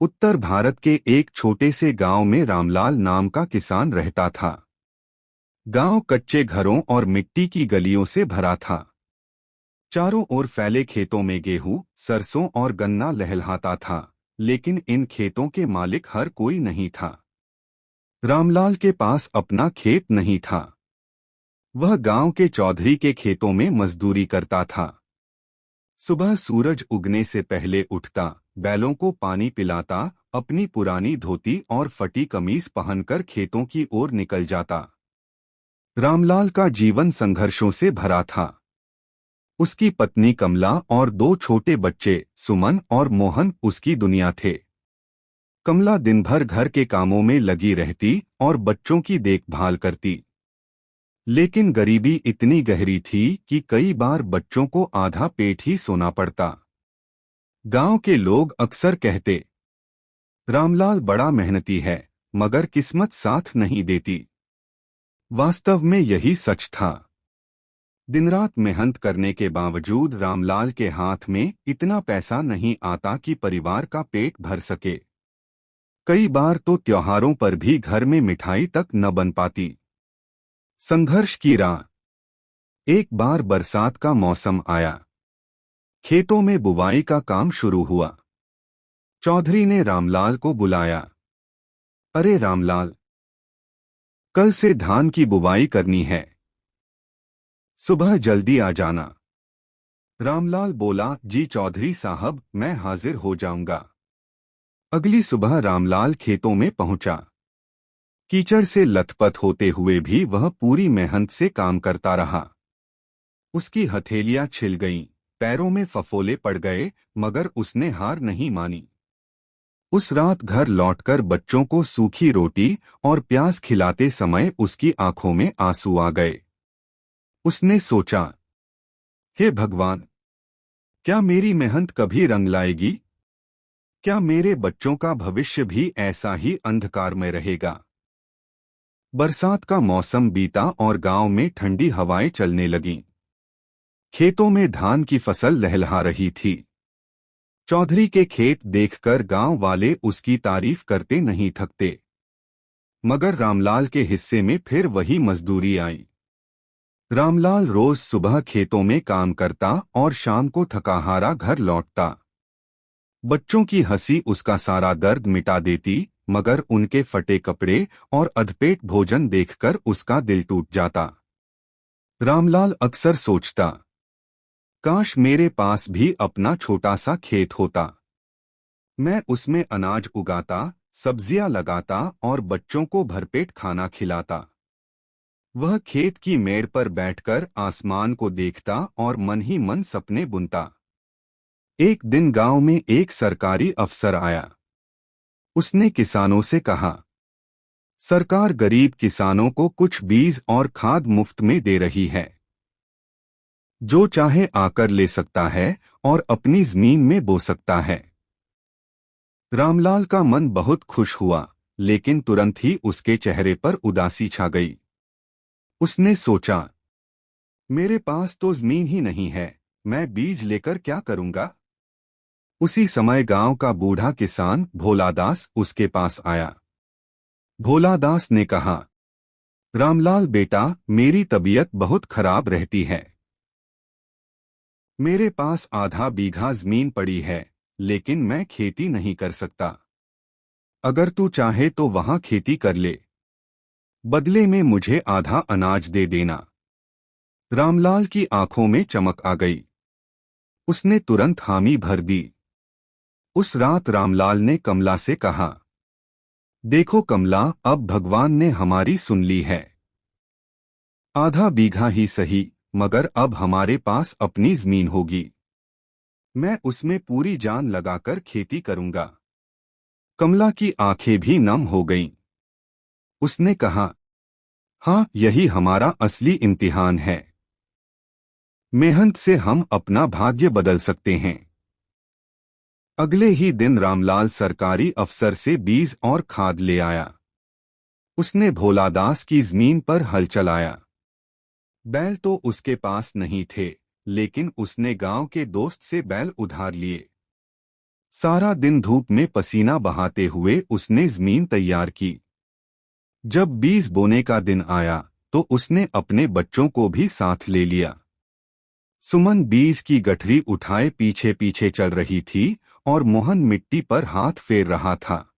उत्तर भारत के एक छोटे से गांव में रामलाल नाम का किसान रहता था। गांव कच्चे घरों और मिट्टी की गलियों से भरा था। चारों ओर फैले खेतों में गेहूं, सरसों और गन्ना लहलहाता था, लेकिन इन खेतों के मालिक हर कोई नहीं था। रामलाल के पास अपना खेत नहीं था। वह गांव के चौधरी के खेतों में मजदूरी करता था। सुबह सूरज उगने से पहले उठता, बैलों को पानी पिलाता, अपनी पुरानी धोती और फटी कमीज पहनकर खेतों की ओर निकल जाता। रामलाल का जीवन संघर्षों से भरा था। उसकी पत्नी कमला और दो छोटे बच्चे सुमन और मोहन उसकी दुनिया थे। कमला दिन भर घर के कामों में लगी रहती और बच्चों की देखभाल करती। लेकिन गरीबी इतनी गहरी थी कि कई बार बच्चों को आधा पेट ही सोना पड़ता। गांव के लोग अक्सर कहते, रामलाल बड़ा मेहनती है, मगर किस्मत साथ नहीं देती। वास्तव में यही सच था। दिन-रात मेहनत करने के बावजूद रामलाल के हाथ में इतना पैसा नहीं आता कि परिवार का पेट भर सके। कई बार तो त्योहारों पर भी घर में मिठाई तक न बन पाती। संघर्ष की राह। एक बार बरसात का मौसम आया। खेतों में बुवाई का काम शुरू हुआ। चौधरी ने रामलाल को बुलाया। अरे रामलाल, कल से धान की बुवाई करनी है, सुबह जल्दी आ जाना। रामलाल बोला, जी चौधरी साहब, मैं हाजिर हो जाऊंगा। अगली सुबह रामलाल खेतों में पहुंचा। कीचड़ से लथपथ होते हुए भी वह पूरी मेहनत से काम करता रहा। उसकी हथेलियां छिल गईं, पैरों में फफोले पड़ गए, मगर उसने हार नहीं मानी। उस रात घर लौटकर बच्चों को सूखी रोटी और प्याज खिलाते समय उसकी आंखों में आंसू आ गए। उसने सोचा, हे भगवान, क्या मेरी मेहनत कभी रंग लाएगी? क्या मेरे बच्चों का भविष्य भी ऐसा ही अंधकार में रहेगा? बरसात का मौसम बीता और गांव में ठंडी हवाएं चलने लगीं। खेतों में धान की फसल लहलहा रही थी। चौधरी के खेत देखकर गांव वाले उसकी तारीफ करते नहीं थकते। मगर रामलाल के हिस्से में फिर वही मजदूरी आई। रामलाल रोज सुबह खेतों में काम करता और शाम को थकाहारा घर लौटता। बच्चों की हंसी उसका सारा दर्द मिटा देती, मगर उनके फटे कपड़े और अधपेट भोजन देखकर उसका दिल टूट जाता। रामलाल अक्सर सोचता, काश मेरे पास भी अपना छोटा सा खेत होता। मैं उसमें अनाज उगाता, सब्जियां लगाता और बच्चों को भरपेट खाना खिलाता। वह खेत की मेड़ पर बैठकर आसमान को देखता और मन ही मन सपने बुनता। एक दिन गांव में एक सरकारी अफसर आया। उसने किसानों से कहा, सरकार गरीब किसानों को कुछ बीज और खाद मुफ्त में दे रही है। जो चाहे आकर ले सकता है और अपनी जमीन में बो सकता है। रामलाल का मन बहुत खुश हुआ, लेकिन तुरंत ही उसके चेहरे पर उदासी छा गई। उसने सोचा, मेरे पास तो जमीन ही नहीं है, मैं बीज लेकर क्या करूंगा? उसी समय गांव का बूढ़ा किसान भोलादास उसके पास आया। भोलादास ने कहा, रामलाल बेटा, मेरी तबीयत बहुत खराब रहती है। मेरे पास आधा बीघा जमीन पड़ी है, लेकिन मैं खेती नहीं कर सकता। अगर तू चाहे तो वहां खेती कर ले। बदले में मुझे आधा अनाज दे देना। रामलाल की आंखों में चमक आ गई। उसने तुरंत हामी भर दी। उस रात रामलाल ने कमला से कहा, देखो कमला, अब भगवान ने हमारी सुन ली है। आधा बीघा ही सही, मगर अब हमारे पास अपनी जमीन होगी। मैं उसमें पूरी जान लगाकर खेती करूंगा। कमला की आंखें भी नम हो गईं। उसने कहा, हाँ, यही हमारा असली इम्तिहान है। मेहनत से हम अपना भाग्य बदल सकते हैं। अगले ही दिन रामलाल सरकारी अफसर से बीज और खाद ले आया। उसने भोलादास की जमीन पर हल चलाया। बैल तो उसके पास नहीं थे, लेकिन उसने गांव के दोस्त से बैल उधार लिए। सारा दिन धूप में पसीना बहाते हुए उसने जमीन तैयार की। जब बीज बोने का दिन आया तो उसने अपने बच्चों को भी साथ ले लिया। सुमन बीज की गठरी उठाए पीछे पीछे चल रही थी और मोहन मिट्टी पर हाथ फेर रहा था।